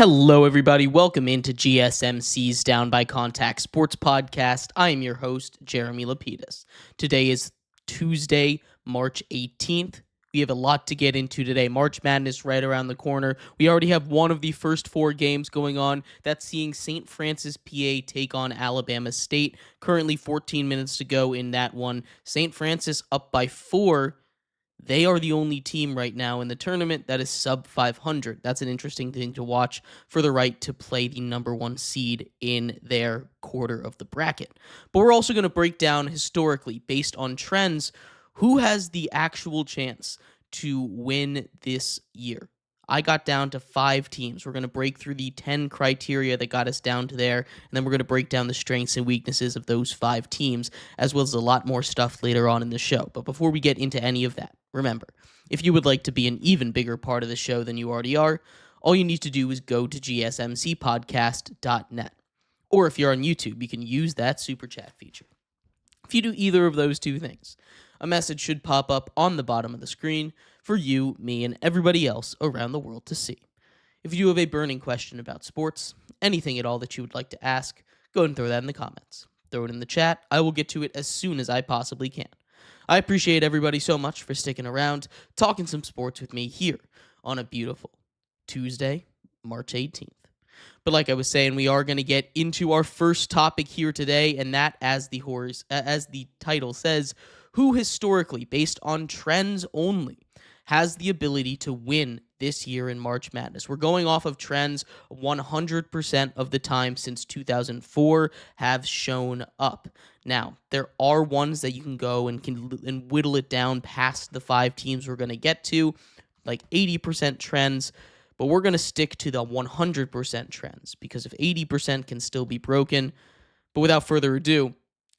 Hello, everybody. Welcome into GSMC's Down by Contact Sports Podcast. I am your host, Jeremy Lapidus. Today is Tuesday, March 18th. We have a lot to get into today. March Madness right around the corner. We already have one of the first four games going on. That's seeing St. Francis, PA take on Alabama State. Currently 14 minutes to go in that one. St. Francis up by 4. They are the only team right now in the tournament that is sub 500. That's an interesting thing to watch for the right to play the number one seed in their quarter of the bracket. But we're also going to break down historically, based on trends, who has the actual chance to win this year. I got down to 5 teams. We're going to break through the 10 criteria that got us down to there, and then we're going to break down the strengths and weaknesses of those 5 teams, as well as a lot more stuff later on in the show. But before we get into any of that, remember, if you would like to be an even bigger part of the show than you already are, all you need to do is go to gsmcpodcast.net. Or if you're on YouTube, you can use that super chat feature. If you do either of those two things, a message should pop up on the bottom of the screen for you, me, and everybody else around the world to see. If you have a burning question about sports, anything at all that you would like to ask, go ahead and throw that in the comments. Throw it in the chat. I will get to it as soon as I possibly can. I appreciate everybody so much for sticking around, talking some sports with me here on a beautiful Tuesday, March 18th. But like I was saying, we are going to get into our first topic here today, and that, as the title says, who historically, based on trends only, has the ability to win this year in March Madness. We're going off of trends 100% of the time since 2004 have shown up. Now, there are ones that you can go and whittle it down past the 5 teams we're going to get to, like 80% trends, but we're going to stick to the 100% trends, because if 80% can still be broken. But without further ado,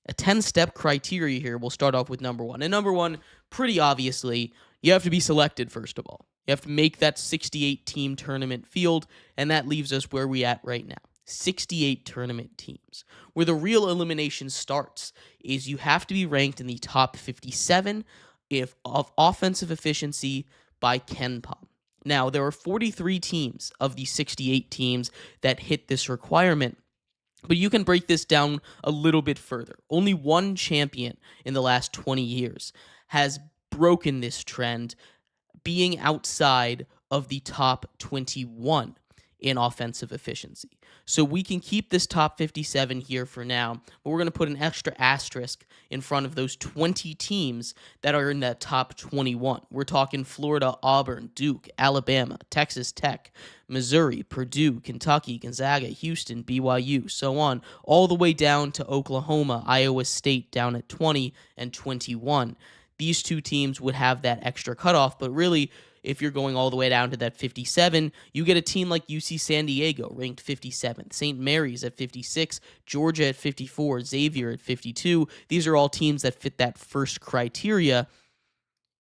a 10-step criteria here. We'll start off with number 1. And number 1, pretty obviously, you have to be selected, first of all. You have to make that 68-team tournament field, and that leaves us where we're at right now. 68 tournament teams. Where the real elimination starts is you have to be ranked in the top 57 of offensive efficiency by KenPom. Now, there are 43 teams of the 68 teams that hit this requirement, but you can break this down a little bit further. Only one champion in the last 20 years has broken this trend, being outside of the top 21 in offensive efficiency. So we can keep this top 57 here for now, but we're going to put an extra asterisk in front of those 20 teams that are in that top 21. We're talking Florida, Auburn, Duke, Alabama, Texas Tech, Missouri, Purdue, Kentucky, Gonzaga, Houston, BYU, so on, all the way down to Oklahoma, Iowa State down at 20 and 21. These two teams would have that extra cutoff, but really, if you're going all the way down to that 57, you get a team like UC San Diego, ranked 57th, St. Mary's at 56, Georgia at 54, Xavier at 52. These are all teams that fit that first criteria,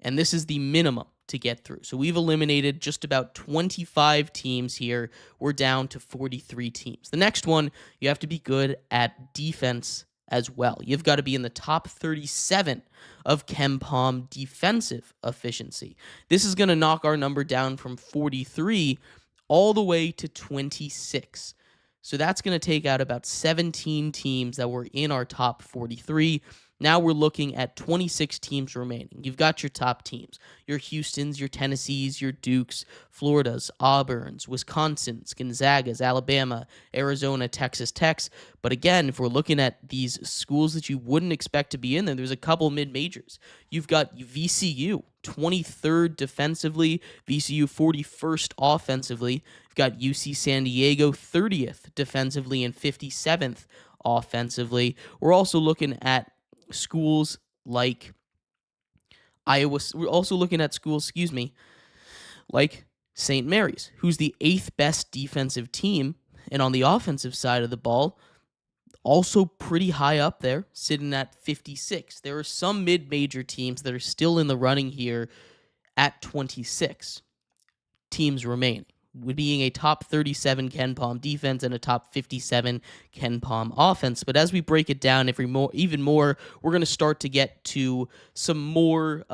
and this is the minimum to get through. So we've eliminated just about 25 teams here. We're down to 43 teams. The next one, you have to be good at defense as well. You've got to be in the top 37 of KenPom defensive efficiency. This is going to knock our number down from 43 all the way to 26. So that's going to take out about 17 teams that were in our top 43. Now we're looking at 26 teams remaining. You've got your top teams, your Houstons, your Tennessees, your Dukes, Floridas, Auburns, Wisconsins, Gonzagas, Alabama, Arizona, Texas Techs. But again, if we're looking at these schools that you wouldn't expect to be in there, there's a couple mid-majors. You've got VCU, 23rd defensively, VCU 41st offensively. You've got UC San Diego, 30th defensively and 57th offensively. We're also looking at schools like Iowa. We're also looking at schools, like St. Mary's, who's the 8th best defensive team, and on the offensive side of the ball, also pretty high up there, sitting at 56. There are some mid-major teams that are still in the running here at 26 teams remaining, with being a top 37 KenPom defense and a top 57 KenPom offense. But as we break it down even more, we're going to start to get to some more,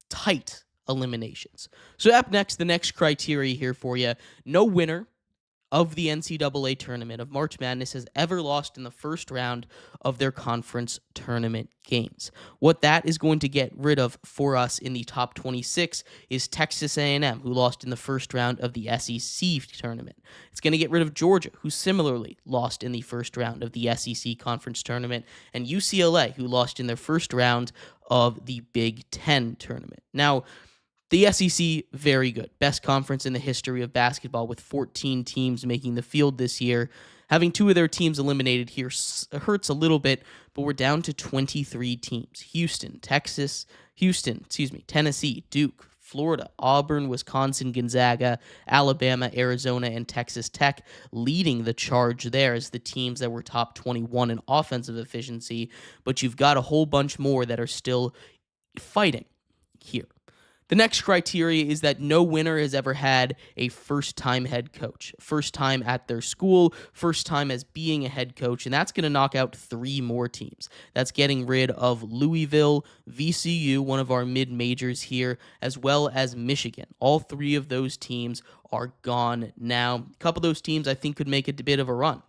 tight eliminations. So up next, the next criteria here for you, no winner of the NCAA tournament of March Madness has ever lost in the first round of their conference tournament games. What that is going to get rid of for us in the top 26 is Texas A&M, who lost in the first round of the SEC tournament. It's going to get rid of Georgia, who similarly lost in the first round of the SEC conference tournament, and UCLA, who lost in their first round of the Big Ten tournament. Now, the SEC, very good. Best conference in the history of basketball with 14 teams making the field this year. Having 2 of their teams eliminated here hurts a little bit, but we're down to 23 teams. Tennessee, Duke, Florida, Auburn, Wisconsin, Gonzaga, Alabama, Arizona, and Texas Tech leading the charge there as the teams that were top 21 in offensive efficiency, but you've got a whole bunch more that are still fighting here. The next criteria is that no winner has ever had a first-time head coach. First time at their school, first time as being a head coach, and that's going to knock out 3 more teams. That's getting rid of Louisville, VCU, one of our mid-majors here, as well as Michigan. All 3 of those teams are gone now. A couple of those teams I think could make a bit of a run.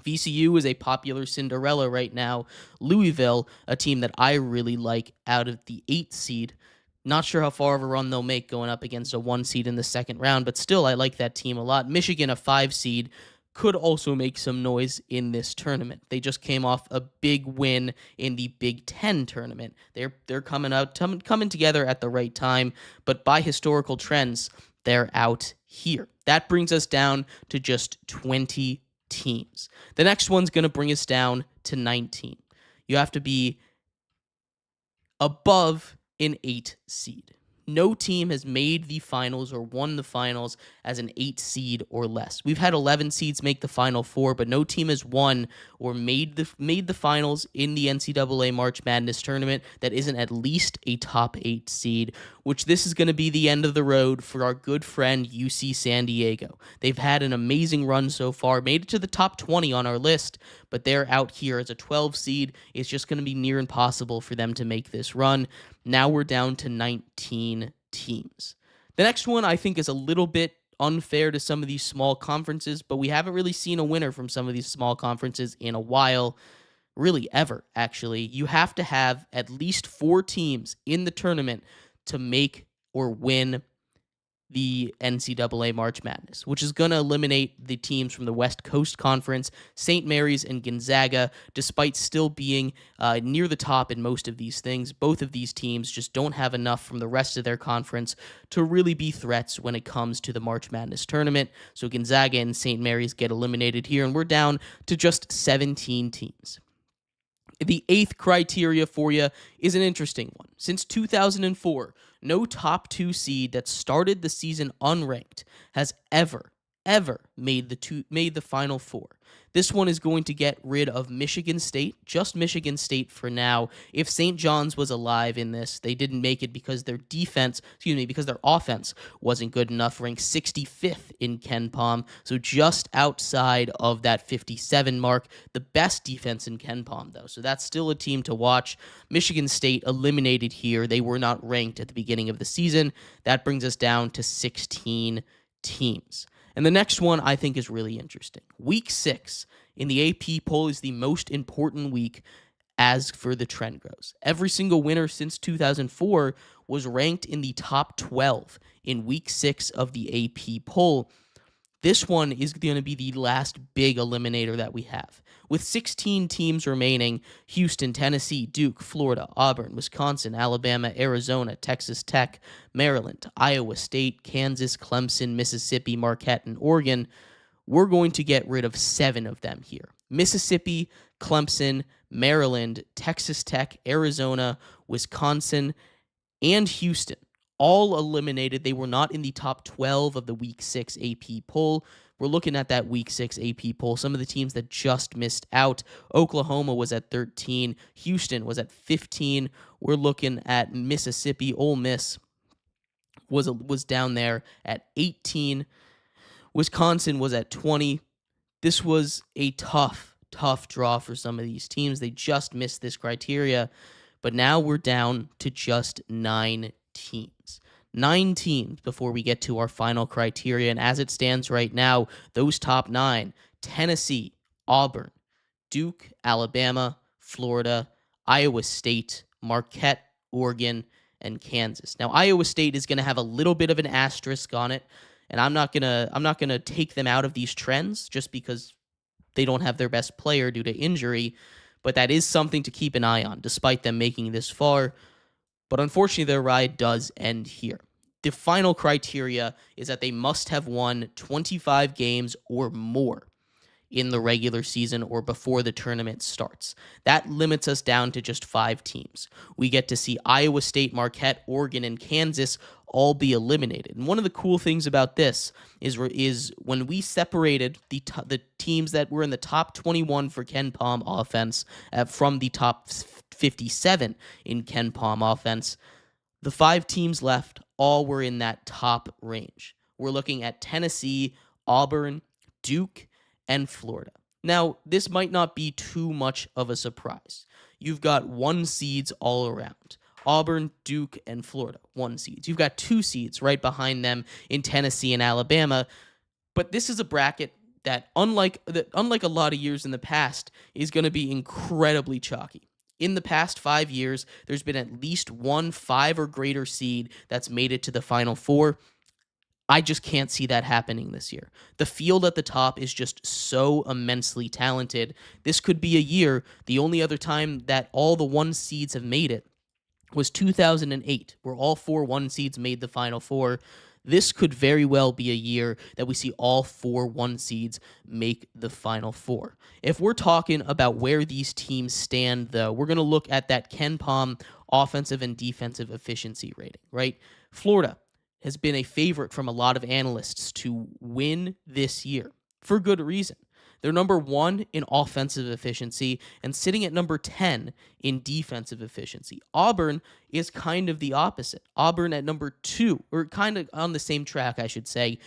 VCU is a popular Cinderella right now. Louisville, a team that I really like out of the 8th seed. Not sure how far of a run they'll make going up against a 1 seed in the second round, but still, I like that team a lot. Michigan, a 5 seed, could also make some noise in this tournament. They just came off a big win in the Big Ten tournament. They're coming together at the right time, but by historical trends, they're out here. That brings us down to just 20 teams. The next one's going to bring us down to 19. You have to be above an 8 seed. No team has made the finals or won the finals as an 8 seed or less. We've had 11 seeds make the Final Four, but no team has won or made the finals in the NCAA March Madness tournament that isn't at least a top 8 seed, which this is going to be the end of the road for our good friend UC San Diego. They've had an amazing run so far, made it to the top 20 on our list, but they're out here as a 12 seed. It's just going to be near impossible for them to make this run. Now we're down to 19 teams. The next one I think is a little bit unfair to some of these small conferences, but we haven't really seen a winner from some of these small conferences in a while, really ever, actually. You have to have at least 4 teams in the tournament to make or win the NCAA March Madness, which is going to eliminate the teams from the West Coast Conference, St. Mary's and Gonzaga, despite still being near the top in most of these things. Both of these teams just don't have enough from the rest of their conference to really be threats when it comes to the March Madness tournament. So Gonzaga and St. Mary's get eliminated here, and we're down to just 17 teams. The 8th criteria for you is an interesting one. Since 2004, no top 2 seed that started the season unranked has ever made the Final Four. This one is going to get rid of Michigan State, just Michigan State for now. If St. John's was alive in this, they didn't make it because their offense wasn't good enough, ranked 65th in KenPom, so just outside of that 57 mark. The best defense in KenPom, though, so that's still a team to watch. Michigan State eliminated here. They were not ranked at the beginning of the season. That brings us down to 16 teams. And the next one I think is really interesting. Week 6 in the AP poll is the most important week as for the trend goes. Every single winner since 2004 was ranked in the top 12 in Week 6 of the AP poll. This one is going to be the last big eliminator that we have. With 16 teams remaining, Houston, Tennessee, Duke, Florida, Auburn, Wisconsin, Alabama, Arizona, Texas Tech, Maryland, Iowa State, Kansas, Clemson, Mississippi, Marquette, and Oregon, we're going to get rid of 7 of them here. Mississippi, Clemson, Maryland, Texas Tech, Arizona, Wisconsin, and Houston. All eliminated. They were not in the top 12 of the Week 6 AP poll. We're looking at that Week 6 AP poll. Some of the teams that just missed out. Oklahoma was at 13. Houston was at 15. We're looking at Mississippi. Ole Miss was down there at 18. Wisconsin was at 20. This was a tough draw for some of these teams. They just missed this criteria. But now we're down to just 9 teams. 9 teams before we get to our final criteria. And as it stands right now, those top 9, Tennessee, Auburn, Duke, Alabama, Florida, Iowa State, Marquette, Oregon, and Kansas. Now, Iowa State is going to have a little bit of an asterisk on it, and I'm not gonna take them out of these trends just because they don't have their best player due to injury, but that is something to keep an eye on, despite them making this far. But unfortunately, their ride does end here. The final criteria is that they must have won 25 games or more in the regular season or before the tournament starts. That limits us down to just 5 teams. We get to see Iowa State, Marquette, Oregon, and Kansas all be eliminated. And one of the cool things about this is when we separated the teams that were in the top 21 for Ken Pom offense from the top 57 in Ken Pom offense, the 5 teams left all were in that top range. We're looking at Tennessee, Auburn, Duke, and Florida. Now, this might not be too much of a surprise. You've got 1 seeds all around. Auburn, Duke, and Florida, 1 seeds. You've got 2 seeds right behind them in Tennessee and Alabama. But this is a bracket that, unlike a lot of years in the past, is going to be incredibly chalky. In the past 5 years, there's been at least 1 5 or greater seed that's made it to the Final Four. I just can't see that happening this year. The field at the top is just so immensely talented. This could be a year. The only other time that all the 1 seeds have made it was 2008, where all 4 1 seeds made the Final Four. This could very well be a year that we see all 4 1 seeds make the Final Four. If we're talking about where these teams stand, though, we're going to look at that Ken Pom offensive and defensive efficiency rating, right? Florida has been a favorite from a lot of analysts to win this year for good reason. They're number 1 in offensive efficiency and sitting at number 10 in defensive efficiency. Auburn is kind of the opposite. Auburn at number 2, or kind of on the same track, I should say,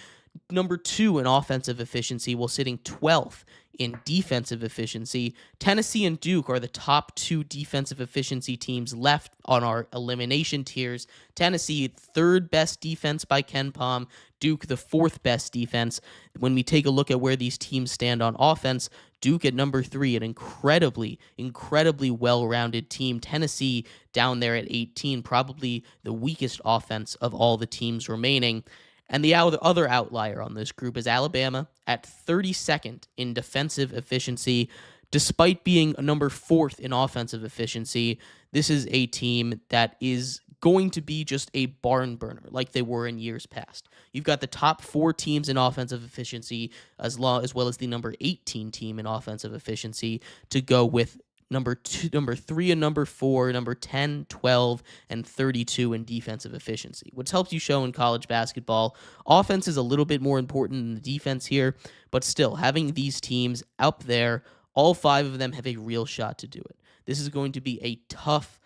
number 2 in offensive efficiency while sitting 12th in defensive efficiency. Tennessee and Duke are the top 2 defensive efficiency teams left on our elimination tiers. Tennessee, 3rd best defense by Ken Pom. Duke, the 4th best defense. When we take a look at where these teams stand on offense, Duke at number 3, an incredibly well-rounded team. Tennessee down there at 18, probably the weakest offense of all the teams remaining. And the other outlier on this group is Alabama at 32nd in defensive efficiency. Despite being number 4th in offensive efficiency, this is a team that is going to be just a barn burner like they were in years past. You've got the top 4 teams in offensive efficiency as well as the number 18 team in offensive efficiency to go with number 3 and number 4, number 10, 12, and 32 in defensive efficiency, which helps you show in college basketball. Offense is a little bit more important than the defense here, but still, having these teams up there, all 5 of them have a real shot to do it. This is going to be a tough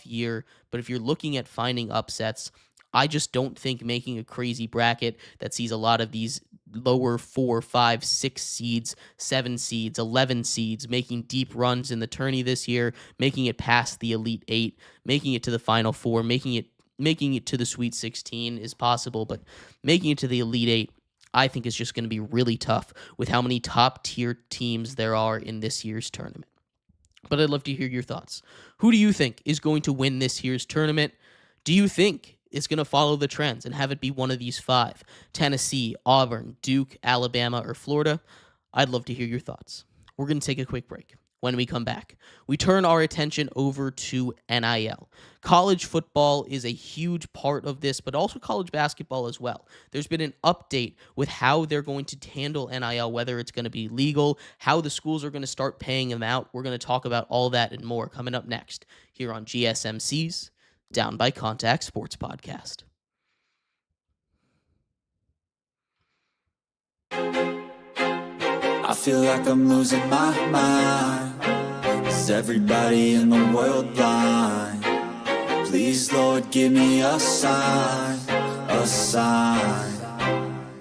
year, but if you're looking at finding upsets, I just don't think making a crazy bracket that sees a lot of these lower 4, 5, 6 seeds, 7 seeds, 11 seeds, making deep runs in the tourney this year, making it past the Elite 8, making it to the Final Four, making it to the Sweet 16 is possible, but making it to the Elite 8, I think is just going to be really tough with how many top-tier teams there are in this year's tournament. But I'd love to hear your thoughts. Who do you think is going to win this year's tournament? Do you think it's going to follow the trends and have it be one of these 5? Tennessee, Auburn, Duke, Alabama, or Florida? I'd love to hear your thoughts. We're going to take a quick break. When we come back, we turn our attention over to NIL. College football is a huge part of this, but also college basketball as well. There's been an update with how they're going to handle NIL, whether it's going to be legal, how the schools are going to start paying them out. We're going to talk about all that and more coming up next here on GSMC's Down by Contact Sports Podcast. I feel like I'm losing my mind. Is everybody in the world blind? Please, Lord, give me a sign, a sign.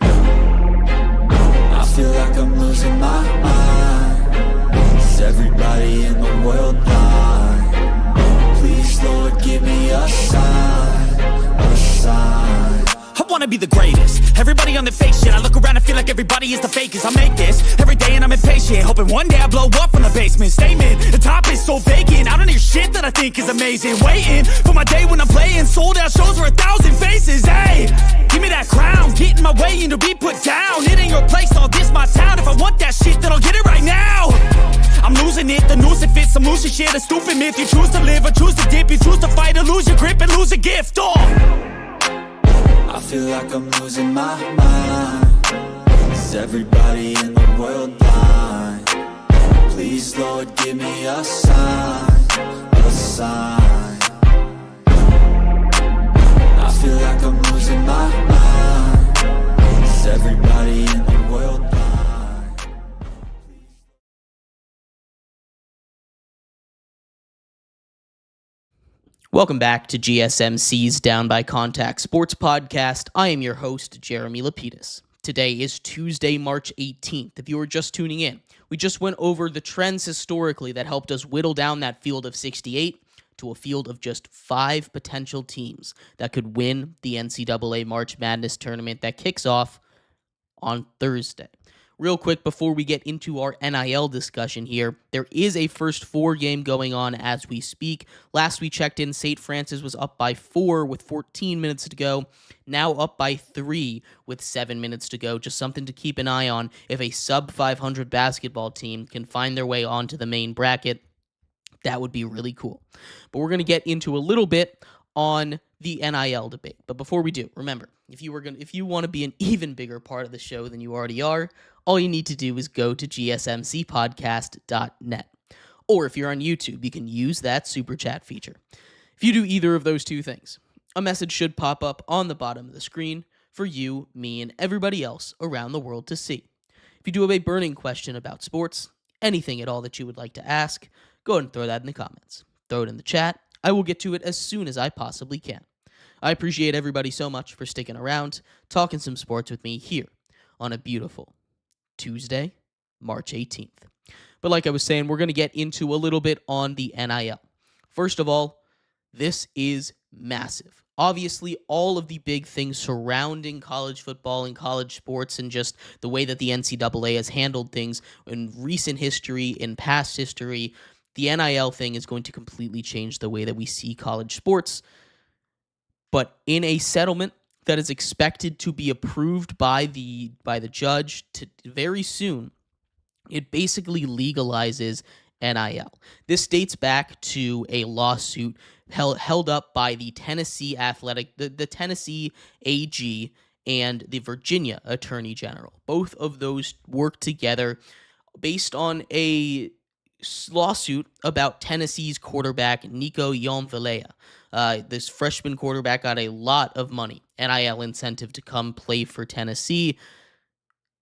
I feel like I'm losing my mind. Is everybody in the world blind? Please, Lord, give me a sign, a sign. wanna be the greatest. Everybody on the fake shit. I look around and feel like everybody is the fakest. I make this every day and I'm impatient, hoping one day I blow up from the basement. Statement, the top is so vacant. I don't hear shit that I think is amazing. Waiting for my day when I'm playing sold out shows for 1,000 faces. Hey, give me that crown, get in my way and to be put down. It ain't your place, all this my town. If I want that shit, then I'll get it right now. I'm losing it, the noose it fits. I'm losing shit, a stupid myth. You choose to live or choose to dip. You choose to fight or lose your grip and lose a gift. Oh, I feel like I'm losing my mind. Is everybody in the world blind? Please, Lord, give me a sign, a sign. I feel like I'm losing my mind. Is everybody in the world blind? Welcome back to GSMC's Down by Contact Sports Podcast. I am your host, Jeremy Lapidus. Today is Tuesday, March 18th. If you were just tuning in, we just went over the trends historically that helped us whittle down that field of 68 to a field of just 5 potential teams that could win the NCAA March Madness tournament that kicks off on Thursday. Real quick, before we get into our NIL discussion here, there is a first 4 game going on as we speak. Last we checked in, St. Francis was up by 4 with 14 minutes to go. Now up by 3 with 7 minutes to go. Just something to keep an eye on if a sub-500 basketball team can find their way onto the main bracket. That would be really cool. But we're going to get into a little bit on the NIL debate. But before we do, remember, if you want to be an even bigger part of the show than you already are, all you need to do is go to gsmcpodcast.net. Or if you're on YouTube, you can use that super chat feature. If you do either of those two things, a message should pop up on the bottom of the screen for you, me, and everybody else around the world to see. If you do have a burning question about sports, anything at all that you would like to ask, go ahead and throw that in the comments. Throw it in the chat. I will get to it as soon as I possibly can. I appreciate everybody so much for sticking around, talking some sports with me here on a beautiful Tuesday, March 18th. But like I was saying, we're going to get into a little bit on the NIL. First of all, this is massive. Obviously, all of the big things surrounding college football and college sports and just the way that the NCAA has handled things in recent history, in past history, the NIL thing is going to completely change the way that we see college sports. But in a settlement that is expected to be approved by the judge very soon, it basically legalizes NIL. This dates back to a lawsuit held up by the Tennessee the Tennessee AG and the Virginia Attorney General. Both of those work together based on a lawsuit about Tennessee's quarterback Nico Iamaleava. This freshman quarterback got a lot of money, NIL incentive, to come play for Tennessee,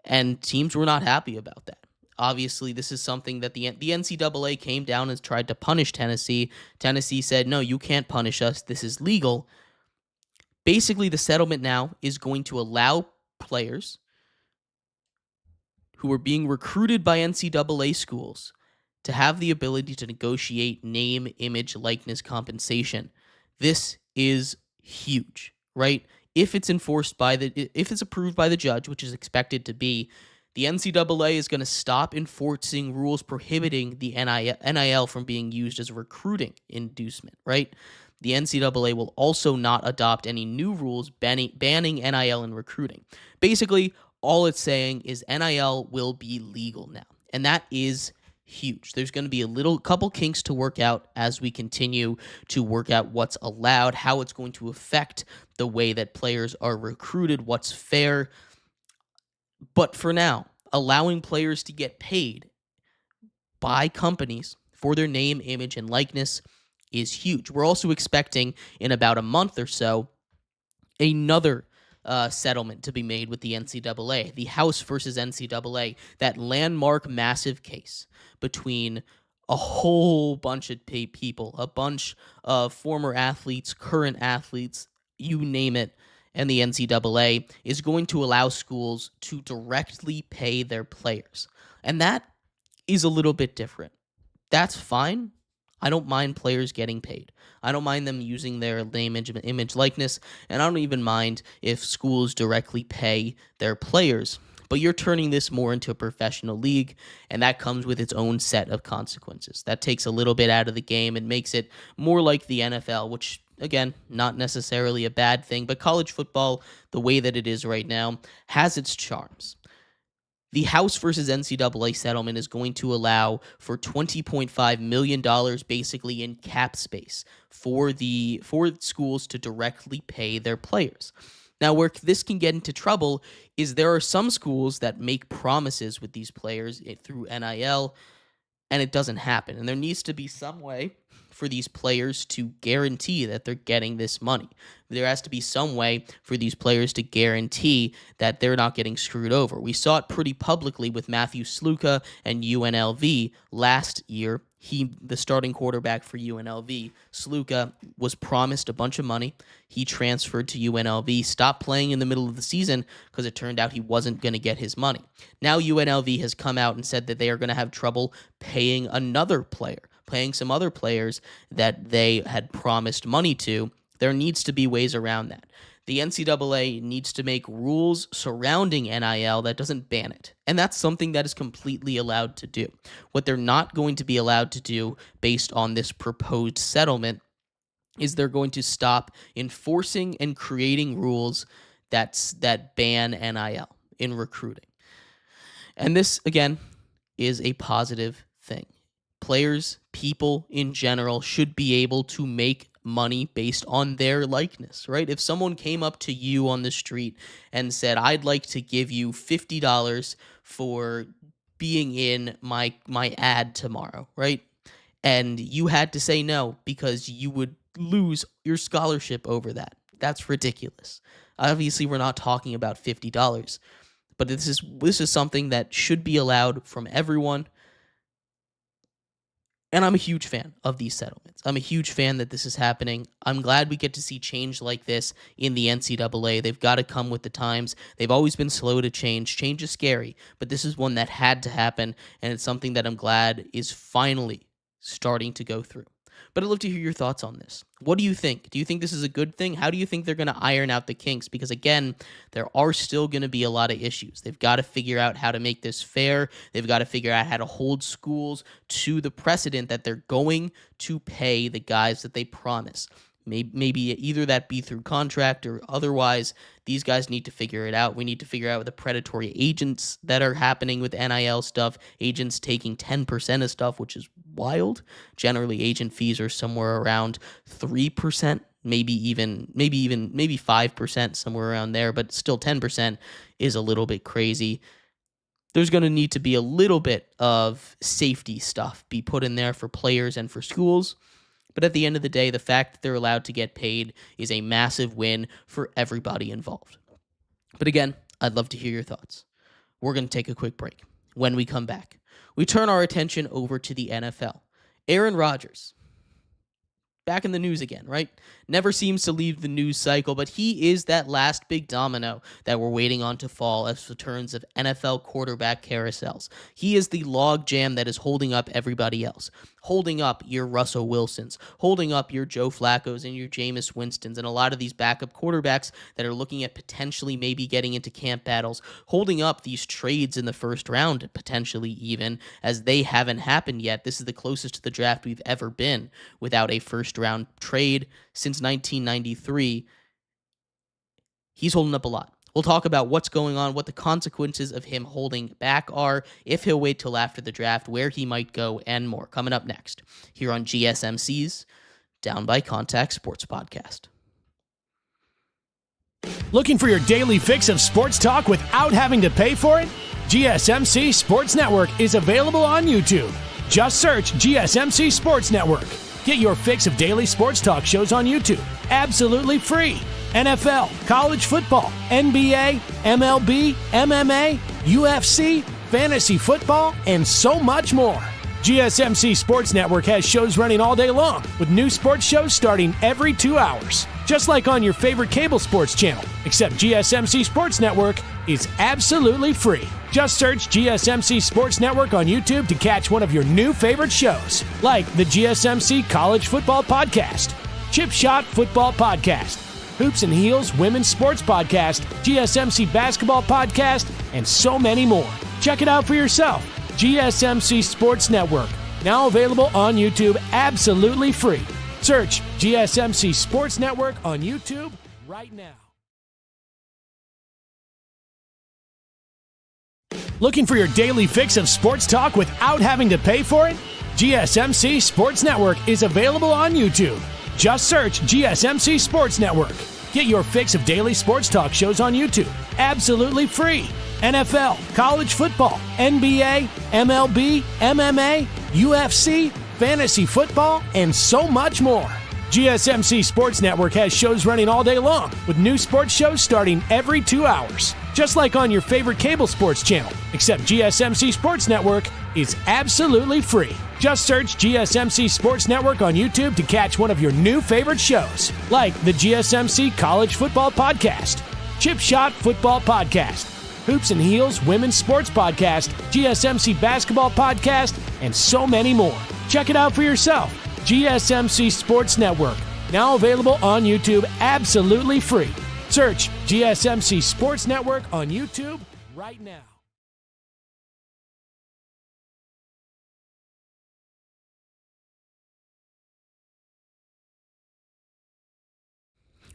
and teams were not happy about that. Obviously, this is something that the NCAA came down and tried to punish Tennessee. Tennessee said, no, you can't punish us. This is legal. Basically, the settlement now is going to allow players who are being recruited by NCAA schools to have the ability to negotiate name, image, likeness compensation. This is huge, right? If it's approved by the judge, which is expected to be, the NCAA is going to stop enforcing rules prohibiting the NIL from being used as a recruiting inducement, right? The NCAA will also not adopt any new rules banning NIL in recruiting. Basically, all it's saying is NIL will be legal now, and that is huge. There's going to be a couple kinks to work out as we continue to work out what's allowed, how it's going to affect the way that players are recruited, what's fair. But for now, allowing players to get paid by companies for their name, image, and likeness is huge. We're also expecting in about a month or so another settlement to be made with the NCAA, the House versus NCAA, that landmark massive case between a whole bunch of people, a bunch of former athletes, current athletes, you name it, and the NCAA is going to allow schools to directly pay their players. And that is a little bit different. That's fine. I don't mind players getting paid. I don't mind them using their name, image, likeness, and I don't even mind if schools directly pay their players. But you're turning this more into a professional league, and that comes with its own set of consequences. That takes a little bit out of the game and makes it more like the NFL, which, again, not necessarily a bad thing, but college football, the way that it is right now, has its charms. The House versus NCAA settlement is going to allow for $20.5 million basically in cap space for schools to directly pay their players. Now, where this can get into trouble is there are some schools that make promises with these players through NIL, and it doesn't happen. And there needs to be some way for these players to guarantee that they're getting this money. There has to be some way for these players to guarantee that they're not getting screwed over. We saw it pretty publicly with Matthew Sluka and UNLV last year. The starting quarterback for UNLV, Sluka, was promised a bunch of money. He transferred to UNLV, stopped playing in the middle of the season because it turned out he wasn't going to get his money. Now UNLV has come out and said that they are going to have trouble paying another player, paying some other players that they had promised money to. There needs to be ways around that. The NCAA needs to make rules surrounding NIL that doesn't ban it. And that's something that is completely allowed to do. What they're not going to be allowed to do based on this proposed settlement is they're going to stop enforcing and creating rules that ban NIL in recruiting. And this, again, is a positive thing. Players, people in general, should be able to make money based on their likeness, right? If someone came up to you on the street and said, I'd like to give you $50 for being in my ad tomorrow, right? And you had to say no because you would lose your scholarship over that. That's ridiculous. Obviously, we're not talking about $50, but this is something that should be allowed from everyone. And I'm a huge fan of these settlements. I'm a huge fan that this is happening. I'm glad we get to see change like this in the NCAA. They've got to come with the times. They've always been slow to change. Change is scary, but this is one that had to happen, and it's something that I'm glad is finally starting to go through. But I'd love to hear your thoughts on this. What do you think? Do you think this is a good thing? How do you think they're going to iron out the kinks? Because again, there are still going to be a lot of issues. They've got to figure out how to make this fair. They've got to figure out how to hold schools to the precedent that they're going to pay the guys that they promise. Maybe either that be through contract or otherwise. These guys need to figure it out. We need to figure out the predatory agents that are happening with NIL stuff, agents taking 10% of stuff, which is wild. Generally, agent fees are somewhere around 3%, maybe 5%, somewhere around there, but still 10% is a little bit crazy. There's going to need to be a little bit of safety stuff be put in there for players and for schools. But at the end of the day, the fact that they're allowed to get paid is a massive win for everybody involved. But again, I'd love to hear your thoughts. We're going to take a quick break. When we come back, we turn our attention over to the NFL. Aaron Rodgers, back in the news again, right? Never seems to leave the news cycle, but he is that last big domino that we're waiting on to fall as returns of NFL quarterback carousels. He is the log jam that is holding up everybody else, holding up your Russell Wilsons, holding up your Joe Flaccos and your Jameis Winstons, and a lot of these backup quarterbacks that are looking at potentially maybe getting into camp battles, holding up these trades in the first round, potentially even, as they haven't happened yet. This is the closest to the draft we've ever been without a first-round trade since 1993. He's holding up a lot. We'll talk about what's going on, what the consequences of him holding back are, if he'll wait till after the draft, where he might go, and more. Coming up next, here on GSMC's Down by Contact Sports Podcast. Looking for your daily fix of sports talk without having to pay for it? GSMC Sports Network is available on YouTube. Just search GSMC Sports Network. Get your fix of daily sports talk shows on YouTube, absolutely free. NFL, college football, NBA, MLB, MMA, UFC, fantasy football, and so much more. GSMC Sports Network has shows running all day long, with new sports shows starting every 2 hours. just like on your favorite cable sports channel, except GSMC Sports Network is absolutely free. Just search GSMC Sports Network on YouTube to catch one of your new favorite shows, like the GSMC College Football Podcast, Chip Shot Football Podcast, Hoops and Heels Women's Sports Podcast, GSMC Basketball Podcast, and so many more. Check it out for yourself. GSMC Sports Network, now available on YouTube absolutely free. Search GSMC Sports Network on YouTube right now. Looking for your daily fix of sports talk without having to pay for it? GSMC Sports Network is available on YouTube. Just search GSMC Sports Network. Get your fix of daily sports talk shows on YouTube absolutely free. NFL, college football, NBA, MLB, MMA, UFC, fantasy football, and so much more. GSMC Sports Network has shows running all day long, with new sports shows starting every 2 hours. Just like on your favorite cable sports channel, except GSMC Sports Network is absolutely free. Just search GSMC Sports Network on YouTube to catch one of your new favorite shows, like the GSMC College Football Podcast, Chip Shot Football Podcast, Hoops and Heels Women's Sports Podcast, GSMC Basketball Podcast, and so many more. Check it out for yourself. GSMC Sports Network, now available on YouTube absolutely free. Search GSMC Sports Network on YouTube right now.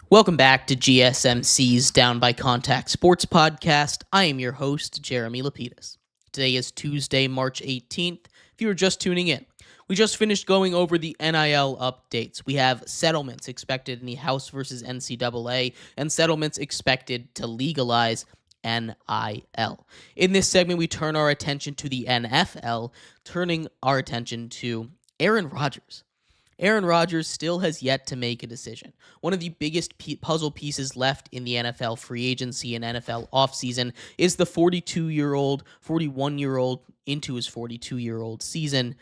Welcome back to GSMC's Down by Contact Sports Podcast. I am your host, Jeremy Lapidus. Today is Tuesday, March 18th. If you were just tuning in, we just finished going over the NIL updates. We have settlements expected in the House versus NCAA and settlements expected to legalize NIL. In this segment, we turn our attention to the NFL, turning our attention to Aaron Rodgers. Aaron Rodgers still has yet to make a decision. One of the biggest puzzle pieces left in the NFL free agency and NFL offseason is the 41-year-old into his 42-year-old season,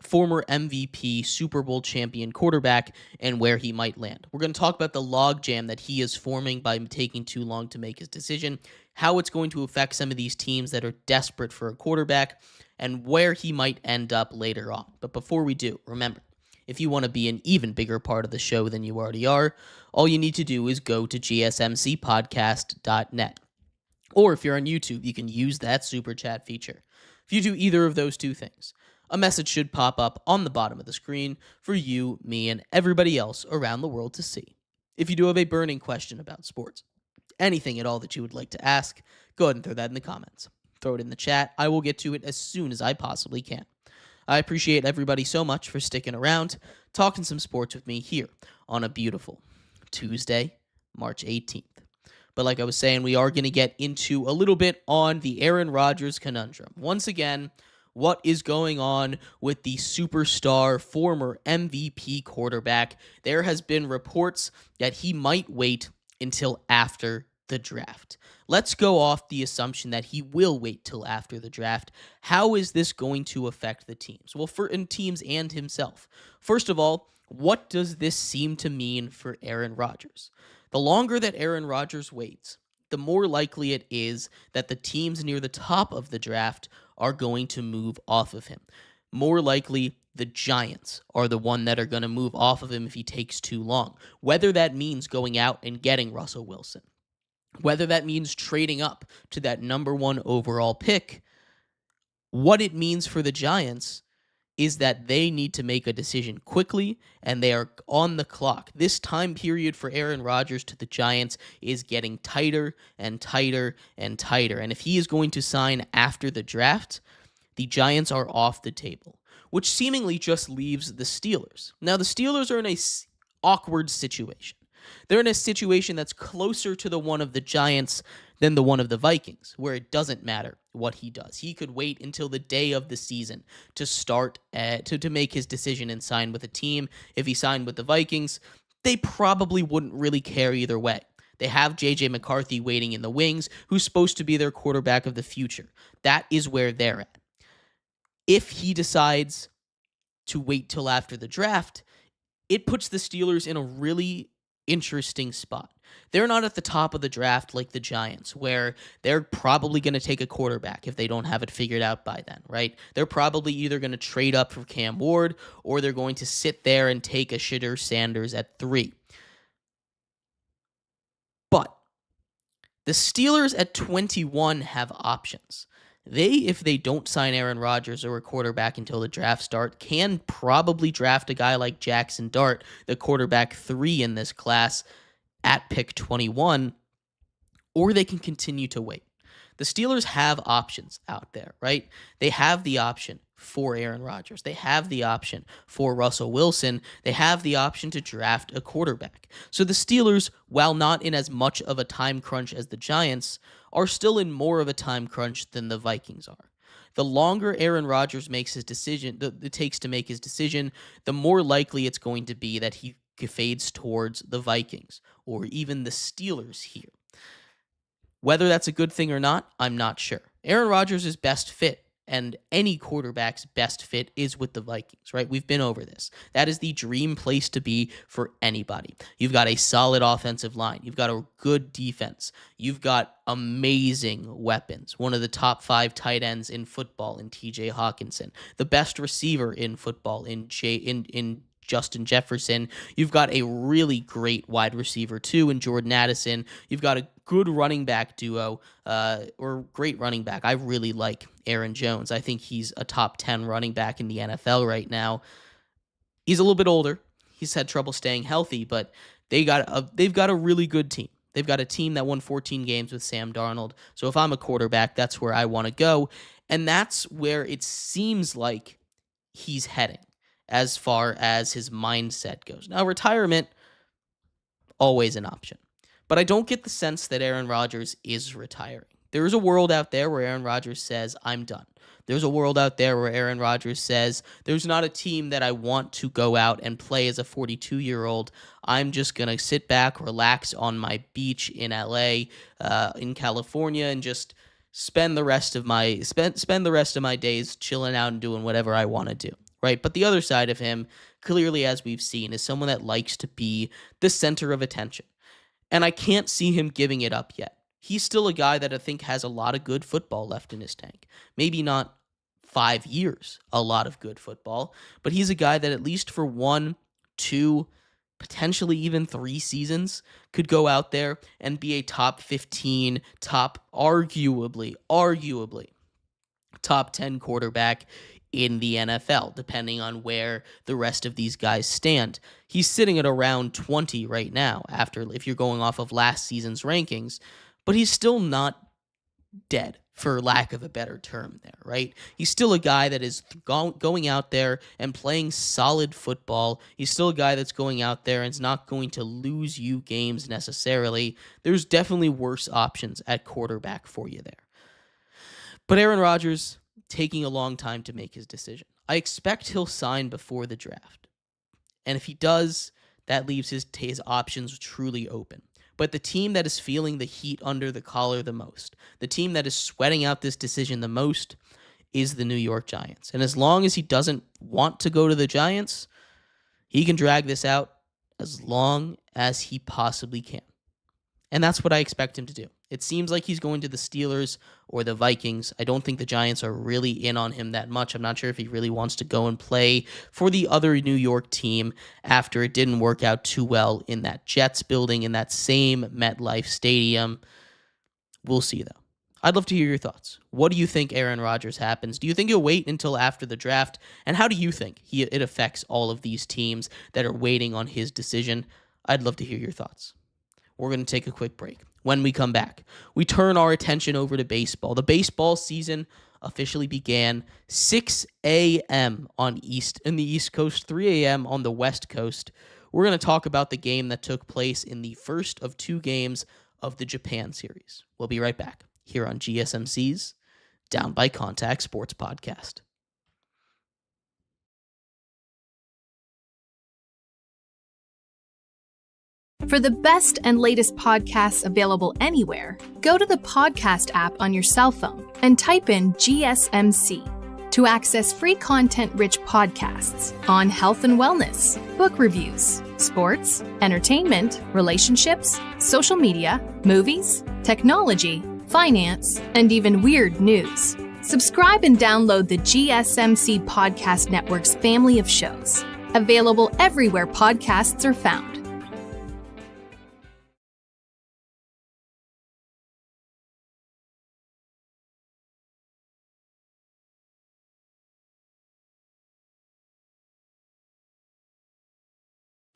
former MVP, Super Bowl champion quarterback, and where he might land. We're going to talk about the logjam that he is forming by taking too long to make his decision, how it's going to affect some of these teams that are desperate for a quarterback, and where he might end up later on. But before we do, remember, if you want to be an even bigger part of the show than you already are, all you need to do is go to gsmcpodcast.net. Or if you're on YouTube, you can use that super chat feature. If you do either of those two things, a message should pop up on the bottom of the screen for you, me, and everybody else around the world to see. If you do have a burning question about sports, anything at all that you would like to ask, go ahead and throw that in the comments. Throw it in the chat. I will get to it as soon as I possibly can. I appreciate everybody so much for sticking around, talking some sports with me here on a beautiful Tuesday, March 18th. But like I was saying, we are going to get into a little bit on the Aaron Rodgers conundrum. Once again, what is going on with the superstar former MVP quarterback? There has been reports that he might wait until after the draft. Let's go off the assumption that he will wait till after the draft. How is this going to affect the teams? Well, in teams and himself. First of all, what does this seem to mean for Aaron Rodgers? The longer that Aaron Rodgers waits, the more likely it is that the teams near the top of the draft are going to move off of him. More likely, the Giants are the one that are going to move off of him if he takes too long. Whether that means going out and getting Russell Wilson, whether that means trading up to that number 1 overall pick, what it means for the Giants is that they need to make a decision quickly, and they are on the clock. This time period for Aaron Rodgers to the Giants is getting tighter and tighter and tighter. And if he is going to sign after the draft, the Giants are off the table, which seemingly just leaves the Steelers. Now, the Steelers are in a awkward situation. They're in a situation that's closer to the one of the Giants than the one of the Vikings, where it doesn't matter what he does. He could wait until the day of the season to start to make his decision and sign with a team. If he signed with the Vikings, they probably wouldn't really care either way. They have J.J. McCarthy waiting in the wings, who's supposed to be their quarterback of the future. That is where they're at. If he decides to wait till after the draft, it puts the Steelers in a really interesting spot. They're not at the top of the draft like the Giants, where they're probably going to take a quarterback if they don't have it figured out by then, right? They're probably either going to trade up for Cam Ward, or they're going to sit there and take a Shedeur Sanders at 3. But the Steelers at 21 have options. They, if they don't sign Aaron Rodgers or a quarterback until the draft start, can probably draft a guy like Jackson Dart, the quarterback 3 in this class, at pick 21, or they can continue to wait. The Steelers have options out there, right? They have the option for Aaron Rodgers. They have the option for Russell Wilson. They have the option to draft a quarterback. So the Steelers, while not in as much of a time crunch as the Giants, are still in more of a time crunch than the Vikings are. The longer Aaron Rodgers makes his decision, it takes to make his decision, the more likely it's going to be that he fades towards the Vikings or even the Steelers here. Whether that's a good thing or not, I'm not sure. Aaron Rodgers is best fit, and any quarterback's best fit is with the Vikings, right? We've been over this. That is the dream place to be for anybody. You've got a solid offensive line. You've got a good defense. You've got amazing weapons. One of the top 5 tight ends in football in TJ Hawkinson. The best receiver in football in Justin Jefferson. You've got a really great wide receiver too in Jordan Addison. You've got a good running back duo, or great running back. I really like Aaron Jones. I think he's a top 10 running back in the NFL right now. He's a little bit older. He's had trouble staying healthy, but they've got a really good team. They've got a team that won 14 games with Sam Darnold. So if I'm a quarterback, that's where I want to go. And that's where it seems like he's heading as far as his mindset goes. Now, retirement, always an option. But I don't get the sense that Aaron Rodgers is retiring. There is a world out there where Aaron Rodgers says, I'm done. There's a world out there where Aaron Rodgers says, there's not a team that I want to go out and play as a 42-year-old. I'm just going to sit back, relax on my beach in LA, in California, and just spend the rest of my days chilling out and doing whatever I want to do. Right? But the other side of him, clearly as we've seen, is someone that likes to be the center of attention. And I can't see him giving it up yet. He's still a guy that I think has a lot of good football left in his tank. Maybe not 5 years, a lot of good football, but he's a guy that at least for 1, 2, potentially even 3 seasons could go out there and be a top 15, arguably top 10 quarterback in the NFL, depending on where the rest of these guys stand. He's sitting at around 20 right now, if you're going off of last season's rankings, but he's still not dead, for lack of a better term there, right? He's still a guy that is going out there and playing solid football. He's still a guy that's going out there and is not going to lose you games necessarily. There's definitely worse options at quarterback for you there. But Aaron Rodgers, taking a long time to make his decision. I expect he'll sign before the draft. And if he does, that leaves his options truly open. But the team that is feeling the heat under the collar the most, the team that is sweating out this decision the most, is the New York Giants. And as long as he doesn't want to go to the Giants, he can drag this out as long as he possibly can. And that's what I expect him to do. It seems like he's going to the Steelers or the Vikings. I don't think the Giants are really in on him that much. I'm not sure if he really wants to go and play for the other New York team after it didn't work out too well in that Jets building, in that same MetLife Stadium. We'll see, though. I'd love to hear your thoughts. What do you think Aaron Rodgers happens? Do you think he'll wait until after the draft? And how do you think it affects all of these teams that are waiting on his decision? I'd love to hear your thoughts. We're going to take a quick break. When we come back, we turn our attention over to baseball. The baseball season officially began 6 a.m. in the East Coast, 3 a.m. on the West Coast. We're going to talk about the game that took place in the first of 2 games of the Japan series. We'll be right back here on GSMC's Down by Contact Sports Podcast. For the best and latest podcasts available anywhere, go to the podcast app on your cell phone and type in GSMC. to access free content-rich podcasts on health and wellness, book reviews, sports, entertainment, relationships, social media, movies, technology, finance, and even weird news. Subscribe and download the GSMC Podcast Network's family of shows, available everywhere podcasts are found.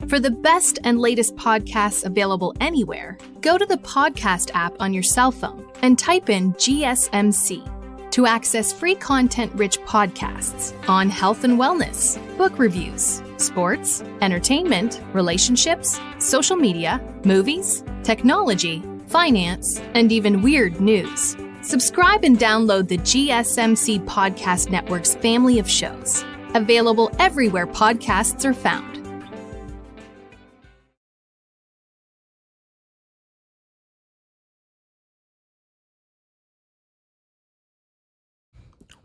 For the best and latest podcasts available anywhere, go to the podcast app on your cell phone and type in GSMC to access free content-rich podcasts on health and wellness, book reviews, sports, entertainment, relationships, social media, movies, technology, finance, and even weird news. Subscribe and download the GSMC Podcast Network's family of shows, available everywhere podcasts are found.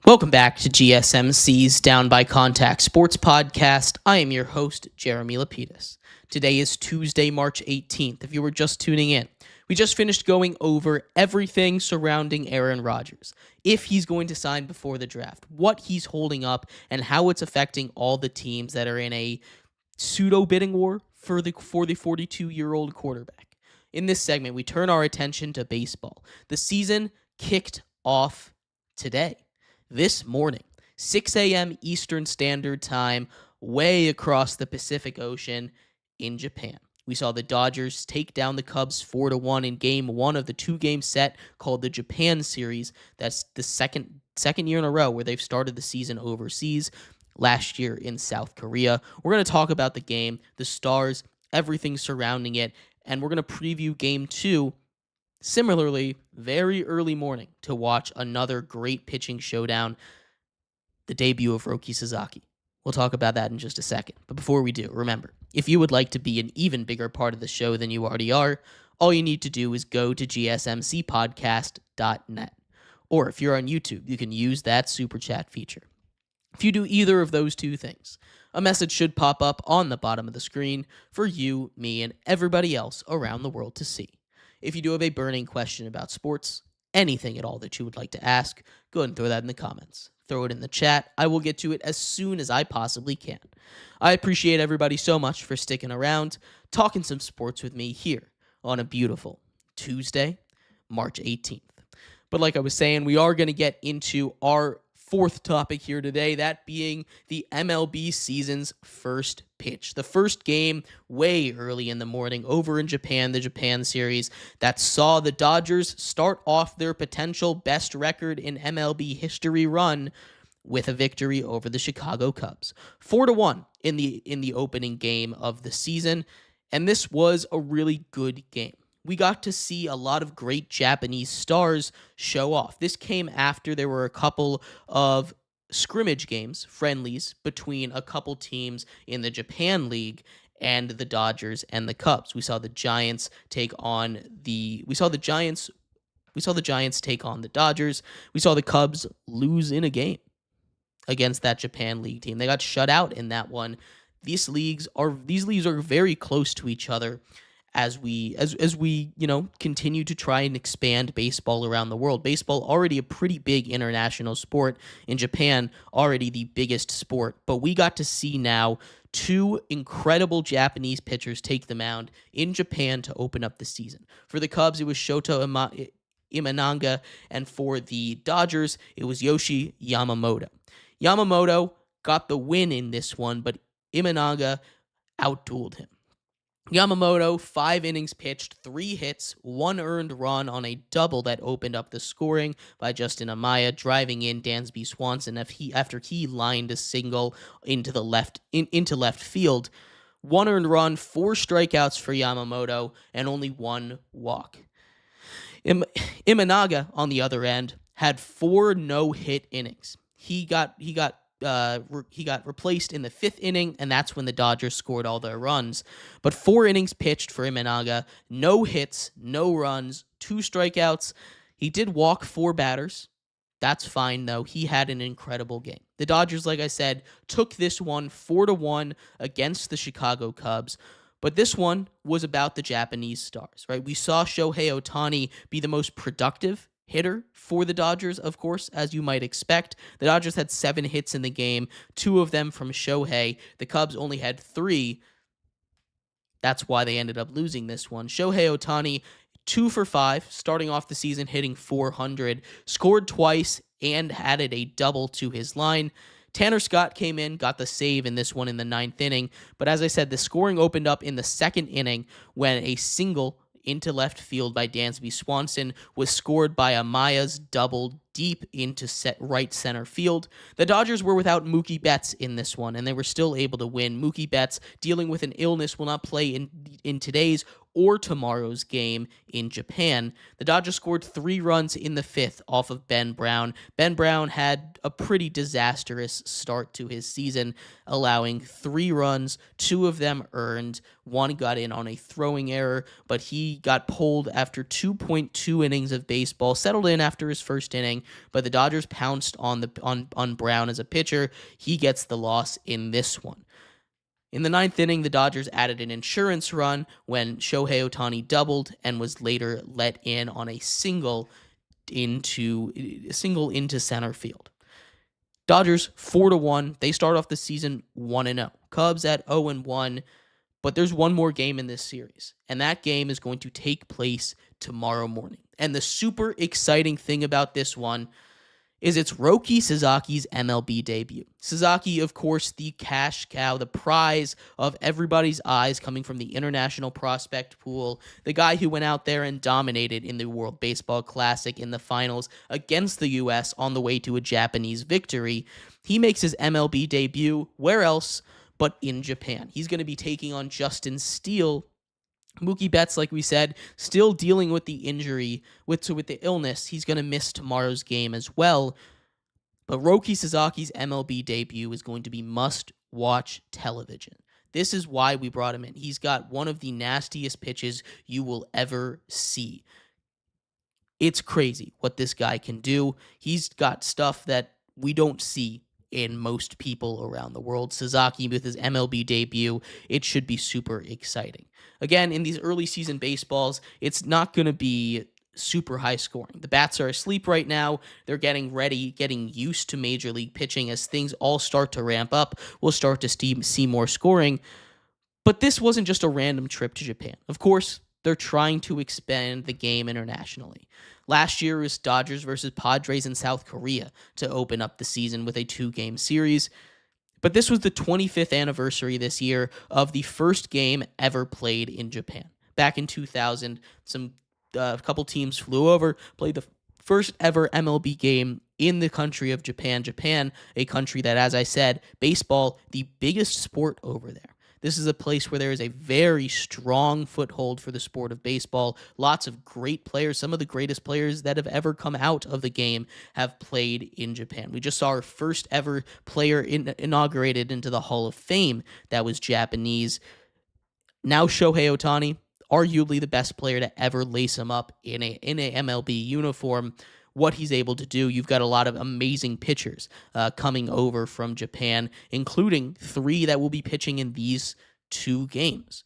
Welcome back to GSMC's Down by Contact Sports Podcast. I am your host, Jeremy Lapidus. Today is Tuesday, March 18th, if you were just tuning in. We just finished going over everything surrounding Aaron Rodgers. If he's going to sign before the draft, what he's holding up, and how it's affecting all the teams that are in a pseudo-bidding war for the 42-year-old quarterback. In this segment, we turn our attention to baseball. The season kicked off today. This morning, 6 a.m. Eastern Standard Time, way across the Pacific Ocean in Japan. We saw the Dodgers take down the Cubs 4-1 in Game 1 of the two-game set called the Japan Series. That's the second year in a row where they've started the season overseas, last year in South Korea. We're going to talk about the game, the stars, everything surrounding it, and we're going to preview Game 2 similarly, very early morning to watch another great pitching showdown, the debut of Roki Sasaki. We'll talk about that in just a second. But before we do, remember, if you would like to be an even bigger part of the show than you already are, all you need to do is go to gsmcpodcast.net. Or if you're on YouTube, you can use that super chat feature. If you do either of those two things, a message should pop up on the bottom of the screen for you, me, and everybody else around the world to see. If you do have a burning question about sports, anything at all that you would like to ask, go ahead and throw that in the comments. Throw it in the chat. I will get to it as soon as I possibly can. I appreciate everybody so much for sticking around, talking some sports with me here on a beautiful Tuesday, March 18th. But like I was saying, we are going to get into our fourth topic here today, that being the MLB season's first pitch. The first game way early in the morning over in Japan, the Japan Series, that saw the Dodgers start off their potential best record in MLB history run with a victory over the Chicago Cubs. 4-1 in the opening game of the season, and this was a really good game. We got to see a lot of great Japanese stars show off. This came after there were a couple of scrimmage games, friendlies, between a couple teams in the Japan League and the Dodgers and the Cubs. We saw the Giants take on the Giants take on the Dodgers. We saw the Cubs lose in a game against that Japan League team. They got shut out in that one. These leagues are very close to each other. As we continue to try and expand baseball around the world. Baseball already a pretty big international sport. In Japan, already the biggest sport. But we got to see now two incredible Japanese pitchers take the mound in Japan to open up the season. For the Cubs, it was Shota Imanaga, and for the Dodgers, it was Yoshi Yamamoto. Yamamoto got the win in this one, but Imanaga outdueled him. Yamamoto, 5 innings pitched, 3 hits, 1 earned run on a double that opened up the scoring by Justin Amaya, driving in Dansby Swanson after he lined a single into left field. 1 earned run, 4 strikeouts for Yamamoto, and only 1 walk. Imanaga, on the other end, had 4 no-hit innings. He got replaced in the 5th inning, and that's when the Dodgers scored all their runs. But 4 innings pitched for Imanaga, no hits, no runs, 2 strikeouts. He did walk 4 batters. That's fine, though. He had an incredible game. The Dodgers, like I said, took this one 4-1 against the Chicago Cubs. But this one was about the Japanese stars, right? We saw Shohei Ohtani be the most productive hitter for the Dodgers, of course, as you might expect. The Dodgers had 7 hits in the game, 2 of them from Shohei. The Cubs only had 3. That's why they ended up losing this one. Shohei Ohtani, 2 for 5, starting off the season hitting .400, scored twice and added a double to his line. Tanner Scott came in, got the save in this one in the 9th inning. But as I said, the scoring opened up in the 2nd inning when a single into left field by Dansby Swanson was scored by Amaya's double deep into right center field. The Dodgers were without Mookie Betts in this one, and they were still able to win. Mookie Betts, dealing with an illness, will not play in today's or tomorrow's game in Japan. The Dodgers scored 3 runs in the 5th off of Ben Brown. Ben Brown had a pretty disastrous start to his season, allowing 3 runs, 2 of them earned. 1 got in on a throwing error, but he got pulled after 2.2 innings of baseball, settled in after his first inning, but the Dodgers pounced on Brown as a pitcher. He gets the loss in this one. In the 9th inning, the Dodgers added an insurance run when Shohei Ohtani doubled and was later let in on a single into center field. Dodgers 4-1. They start off the season 1-0. Cubs at 0-1. But there's one more game in this series, and that game is going to take place tomorrow morning. And the super exciting thing about this one is it's Roki Sasaki's MLB debut. Sasaki, of course, the cash cow, the prize of everybody's eyes coming from the international prospect pool, the guy who went out there and dominated in the World Baseball Classic in the finals against the U.S. on the way to a Japanese victory. He makes his MLB debut, where else but in Japan. He's going to be taking on Justin Steele. Mookie Betts, like we said, still dealing with the injury, with the illness. He's going to miss tomorrow's game as well. But Roki Sasaki's MLB debut is going to be must-watch television. This is why we brought him in. He's got one of the nastiest pitches you will ever see. It's crazy what this guy can do. He's got stuff that we don't see in most people around the world. Sasaki with his MLB debut, it should be super exciting. Again, in these early season baseballs, it's not going to be super high scoring. The bats are asleep right now. They're getting ready, getting used to major league pitching. As things all start to ramp up, we'll start to see more scoring. But this wasn't just a random trip to Japan. Of course, they're trying to expand the game internationally. Last year was Dodgers versus Padres in South Korea to open up the season with a 2-game series. But this was the 25th anniversary this year of the first game ever played in Japan. Back in 2000, a couple teams flew over, played the first ever MLB game in the country of Japan. Japan, a country that, as I said, baseball, the biggest sport over there. This is a place where there is a very strong foothold for the sport of baseball. Lots of great players. Some of the greatest players that have ever come out of the game have played in Japan. We just saw our first ever player inaugurated into the Hall of Fame that was Japanese. Now Shohei Ohtani, arguably the best player to ever lace him up in a MLB uniform. What he's able to do. You've got a lot of amazing pitchers coming over from Japan, including 3 that will be pitching in these 2 games.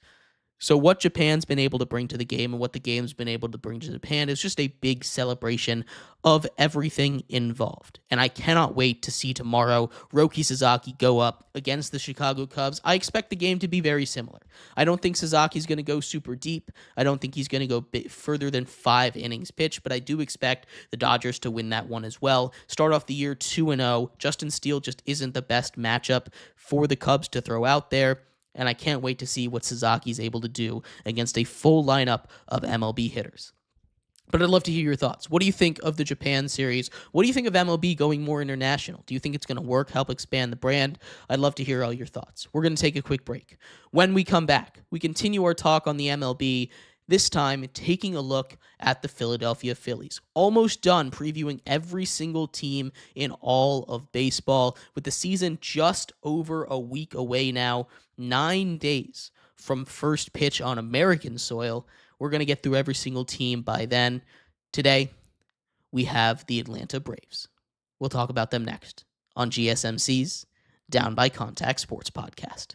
So what Japan's been able to bring to the game and what the game's been able to bring to Japan is just a big celebration of everything involved. And I cannot wait to see tomorrow Roki Sasaki go up against the Chicago Cubs. I expect the game to be very similar. I don't think Sasaki's going to go super deep. I don't think he's going to go further than 5 innings pitched, but I do expect the Dodgers to win that one as well. Start off the year 2-0. Justin Steele just isn't the best matchup for the Cubs to throw out there. And I can't wait to see what Sasaki's able to do against a full lineup of MLB hitters. But I'd love to hear your thoughts. What do you think of the Japan series? What do you think of MLB going more international? Do you think it's going to work, help expand the brand? I'd love to hear all your thoughts. We're going to take a quick break. When we come back, we continue our talk on the MLB, this time taking a look at the Philadelphia Phillies. Almost done previewing every single team in all of baseball, with the season just over a week away now, 9 days from first pitch on American soil. We're going to get through every single team by then. Today, we have the Atlanta Braves. We'll talk about them next on GSMC's Down by Contact Sports Podcast.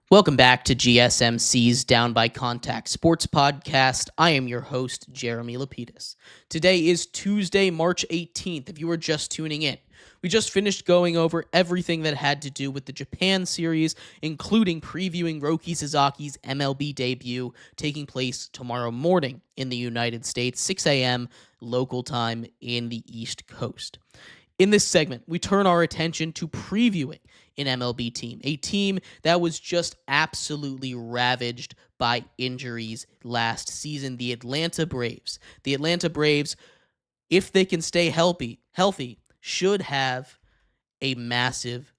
Welcome back to GSMC's Down by Contact Sports Podcast. I am your host, Jeremy Lapidus. Today is Tuesday, March 18th, if you were just tuning in. We just finished going over everything that had to do with the Japan series, including previewing Roki Sasaki's MLB debut taking place tomorrow morning in the United States, 6 a.m. local time in the East Coast. In this segment, we turn our attention to previewing an MLB team, a team that was just absolutely ravaged by injuries last season, the Atlanta Braves. The Atlanta Braves, if they can stay healthy, should have a massive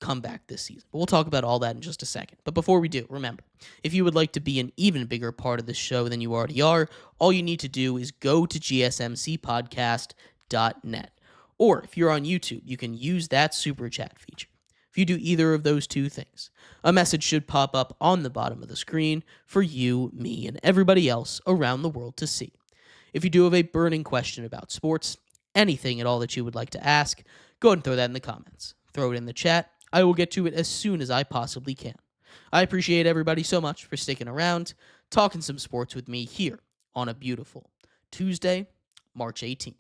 comeback this season. But we'll talk about all that in just a second. But before we do, remember, if you would like to be an even bigger part of the show than you already are, all you need to do is go to gsmcpodcast.net. Or if you're on YouTube, you can use that super chat feature. If you do either of those two things, a message should pop up on the bottom of the screen for you, me, and everybody else around the world to see. If you do have a burning question about sports, anything at all that you would like to ask, go ahead and throw that in the comments. Throw it in the chat. I will get to it as soon as I possibly can. I appreciate everybody so much for sticking around, talking some sports with me here on a beautiful Tuesday, March 18th.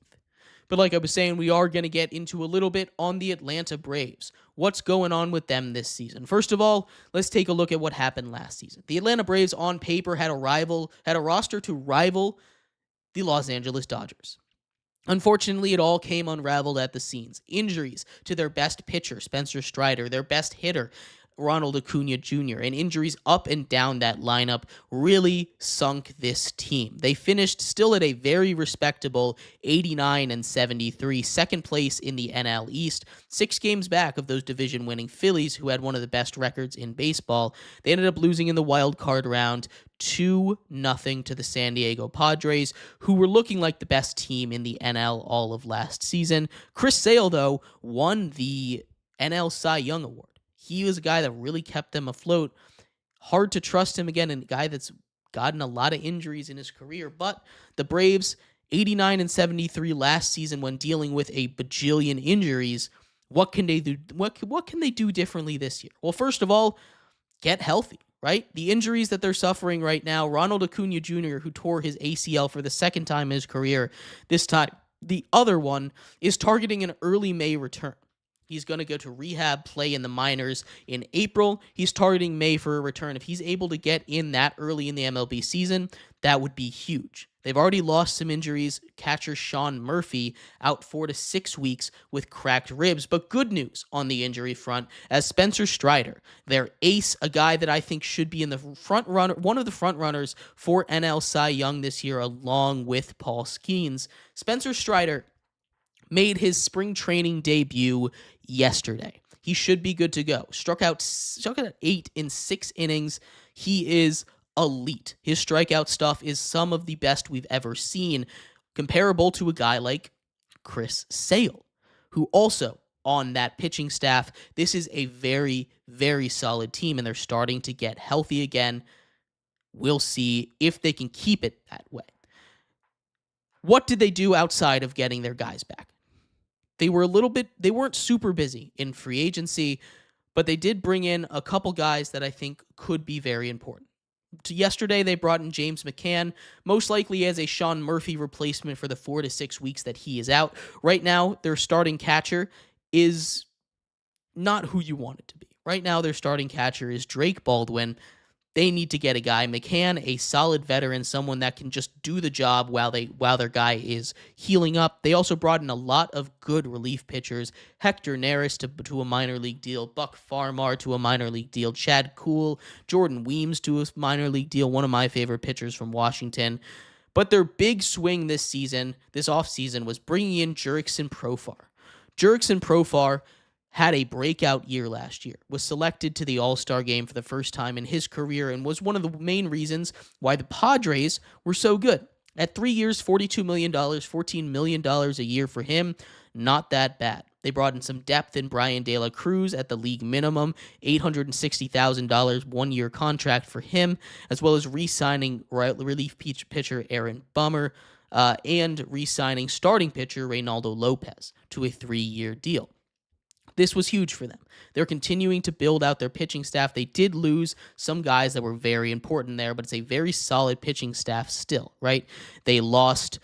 But like I was saying, we are going to get into a little bit on the Atlanta Braves. What's going on with them this season? First of all, let's take a look at what happened last season. The Atlanta Braves on paper had a roster to rival the Los Angeles Dodgers. Unfortunately, it all came unraveled at the seams. Injuries to their best pitcher, Spencer Strider, their best hitter, Ronald Acuna Jr., and injuries up and down that lineup really sunk this team. They finished still at a very respectable 89-73, second place in the NL East, 6 games back of those division-winning Phillies, who had one of the best records in baseball. They ended up losing in the wild card round 2-0 to the San Diego Padres, who were looking like the best team in the NL all of last season. Chris Sale, though, won the NL Cy Young Award. He was a guy that really kept them afloat. Hard to trust him again, and a guy that's gotten a lot of injuries in his career. But the Braves, 89-73 last season when dealing with a bajillion injuries. What can they do? What can they do differently this year? Well, first of all, get healthy, right? The injuries that they're suffering right now, Ronald Acuna Jr., who tore his ACL for the second time in his career, this time the other one is targeting an early May return. He's going to go to rehab, play in the minors in April. He's targeting May for a return. If he's able to get in that early in the MLB season, that would be huge. They've already lost some injuries. Catcher Sean Murphy out 4 to 6 weeks with cracked ribs. But good news on the injury front, as Spencer Strider, their ace, a guy that I think should be in the front runner, one of the front runners for NL Cy Young this year, along with Paul Skeens. Spencer Strider made his spring training debut yesterday. He should be good to go. Struck out 8 in 6 innings. He is elite. His strikeout stuff is some of the best we've ever seen, comparable to a guy like Chris Sale, who also on that pitching staff. This is a very, very solid team, and they're starting to get healthy again. We'll see if they can keep it that way. What did they do outside of getting their guys back? They weren't super busy in free agency, but they did bring in a couple guys that I think could be very important. Yesterday, they brought in James McCann, most likely as a Sean Murphy replacement for the 4 to 6 weeks that he is out. Right now, their starting catcher is not who you want it to be. Right now, their starting catcher is Drake Baldwin. They need to get a guy. McCann, a solid veteran, someone that can just do the job while their guy is healing up. They also brought in a lot of good relief pitchers. Hector Neris to a minor league deal. Buck Farmar to a minor league deal. Chad Kuhl, Jordan Weems to a minor league deal. One of my favorite pitchers from Washington. But their big swing this offseason, was bringing in Jurickson Profar. Jurickson Profar had a breakout year last year, was selected to the All-Star game for the first time in his career, and was one of the main reasons why the Padres were so good. At 3 years, $42 million, $14 million a year for him, not that bad. They brought in some depth in Brian De La Cruz at the league minimum, $860,000 one-year contract for him, as well as re-signing relief pitcher Aaron Bummer, and re-signing starting pitcher Reynaldo Lopez to a 3-year deal. This was huge for them. They're continuing to build out their pitching staff. They did lose some guys that were very important there, but it's a very solid pitching staff still, right? They lost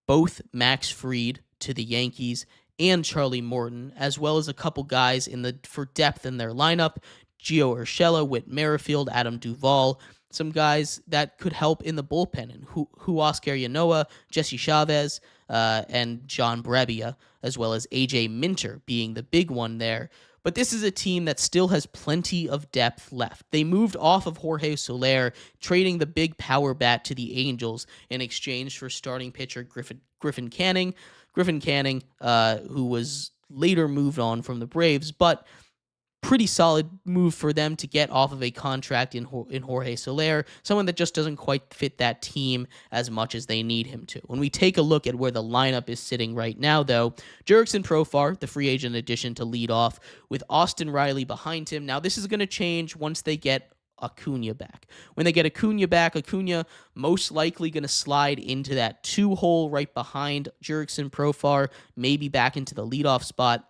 both Max Fried to the Yankees and Charlie Morton, as well as a couple guys for depth in their lineup. Gio Urshela, Whit Merrifield, Adam Duvall, some guys that could help in the bullpen, and Huascar Yanoa, Jesse Chavez, and John Brebbia, as well as AJ Minter being the big one there. But this is a team that still has plenty of depth left. They moved off of Jorge Soler, trading the big power bat to the Angels in exchange for starting pitcher Griffin Canning. Griffin Canning, who was later moved on from the Braves, but pretty solid move for them to get off of a contract in Jorge Soler, someone that just doesn't quite fit that team as much as they need him to. When we take a look at where the lineup is sitting right now, though, Jurickson Profar, the free agent addition to lead off, with Austin Riley behind him. Now, this is going to change once they get Acuna back. When they get Acuna back, Acuna most likely going to slide into that 2 hole right behind Jurickson Profar, maybe back into the leadoff spot.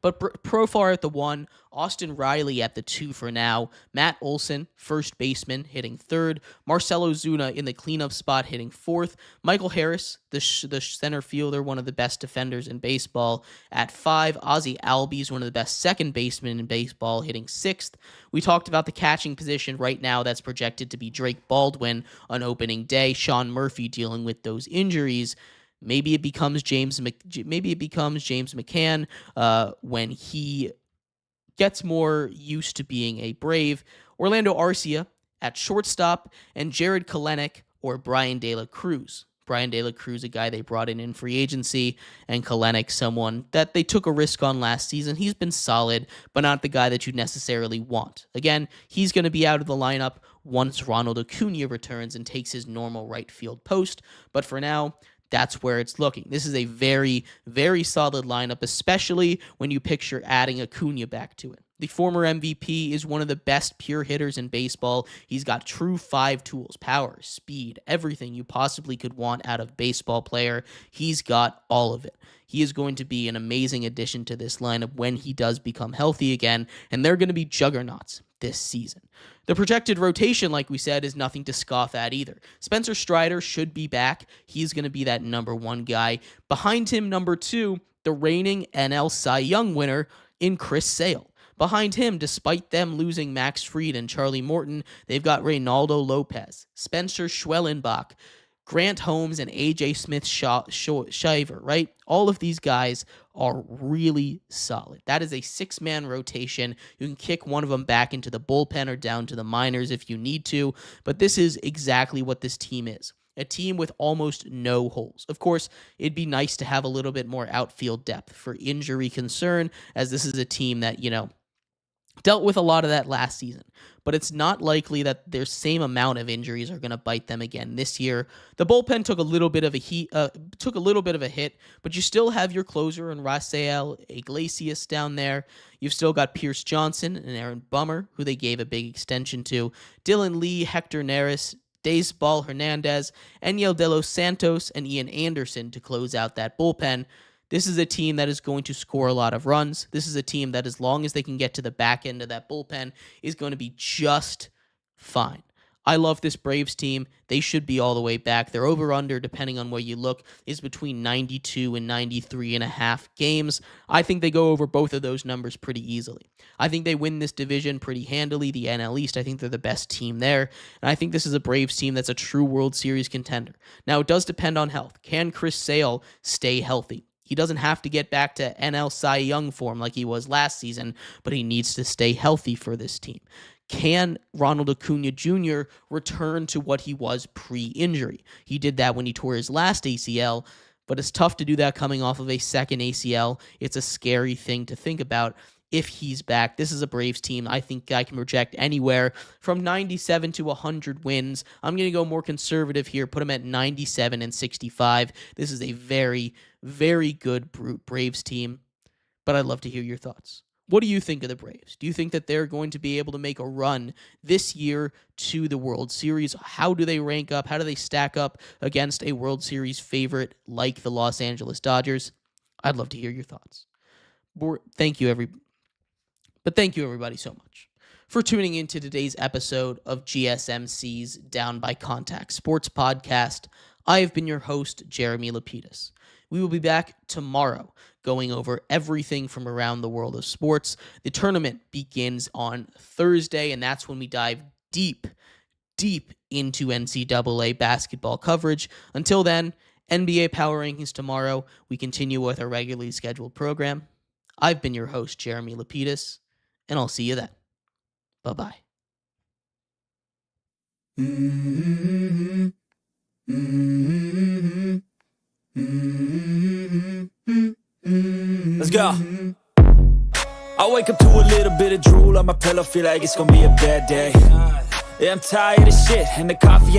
But Profar at the 1, Austin Riley at the 2 for now, Matt Olson, first baseman, hitting 3rd, Marcelo Zuna in the cleanup spot, hitting 4th, Michael Harris, the center fielder, one of the best defenders in baseball, at 5, Ozzie Albies, one of the best second basemen in baseball, hitting 6th. We talked about the catching position right now. That's projected to be Drake Baldwin on opening day, Sean Murphy dealing with those injuries. Maybe it becomes James McCann when he gets more used to being a Brave. Orlando Arcia at shortstop, and Jared Kelenic or Brian De La Cruz. Brian De La Cruz, a guy they brought in free agency, and Kelenic, someone that they took a risk on last season. He's been solid, but not the guy that you necessarily want. Again, he's going to be out of the lineup once Ronald Acuna returns and takes his normal right field post. But for now, that's where it's looking. This is a very, very solid lineup, especially when you picture adding Acuna back to it. The former MVP is one of the best pure hitters in baseball. He's got true 5 tools: power, speed, everything you possibly could want out of a baseball player. He's got all of it. He is going to be an amazing addition to this lineup when he does become healthy again, and they're going to be juggernauts this season. The projected rotation, like we said, is nothing to scoff at either. Spencer Strider should be back. He's going to be that number 1 guy. Behind him, number 2, the reigning NL Cy Young winner in Chris Sale. Behind him, despite them losing Max Fried and Charlie Morton, they've got Reynaldo Lopez, Spencer Schwellenbach, Grant Holmes, and AJ Smith-Shiver, right? All of these guys are really solid. That is a 6-man rotation. You can kick one of them back into the bullpen or down to the minors if you need to, but this is exactly what this team is. A team with almost no holes. Of course, it'd be nice to have a little bit more outfield depth for injury concern, as this is a team that, Dealt with a lot of that last season, but it's not likely that their same amount of injuries are going to bite them again this year. The bullpen took a little bit of a hit, but you still have your closer in Rafael Iglesias down there. You've still got Pierce Johnson and Aaron Bummer, who they gave a big extension to, Dylan Lee, Hector Neris, Daysball Hernandez, Eniel De Los Santos, and Ian Anderson to close out that bullpen. This is a team that is going to score a lot of runs. This is a team that, as long as they can get to the back end of that bullpen, is going to be just fine. I love this Braves team. They should be all the way back. Their over-under, depending on where you look, is between 92 and 93.5 games. I think they go over both of those numbers pretty easily. I think they win this division pretty handily. The NL East, I think they're the best team there. And I think this is a Braves team that's a true World Series contender. Now, it does depend on health. Can Chris Sale stay healthy? He doesn't have to get back to NL Cy Young form like he was last season, but he needs to stay healthy for this team. Can Ronald Acuna Jr. return to what he was pre-injury? He did that when he tore his last ACL, but it's tough to do that coming off of a second ACL. It's a scary thing to think about. If he's back, this is a Braves team I think I can project anywhere from 97 to 100 wins. I'm going to go more conservative here, put them at 97 and 65. This is a very, very good Braves team, but I'd love to hear your thoughts. What do you think of the Braves? Do you think that they're going to be able to make a run this year to the World Series? How do they rank up? How do they stack up against a World Series favorite like the Los Angeles Dodgers? I'd love to hear your thoughts. Thank you, everybody, so much for tuning into today's episode of GSMC's Down by Contact Sports Podcast. I have been your host, Jeremy Lapidus. We will be back tomorrow going over everything from around the world of sports. The tournament begins on Thursday, and that's when we dive deep into NCAA basketball coverage. Until then, NBA Power Rankings tomorrow. We continue with our regularly scheduled program. I've been your host, Jeremy Lapidus, and I'll see you then. Bye-bye. Let's go. I wake up to a little bit of drool on my pillow, feel like it's gonna be a bad day. Yeah, I'm tired of shit, and the coffee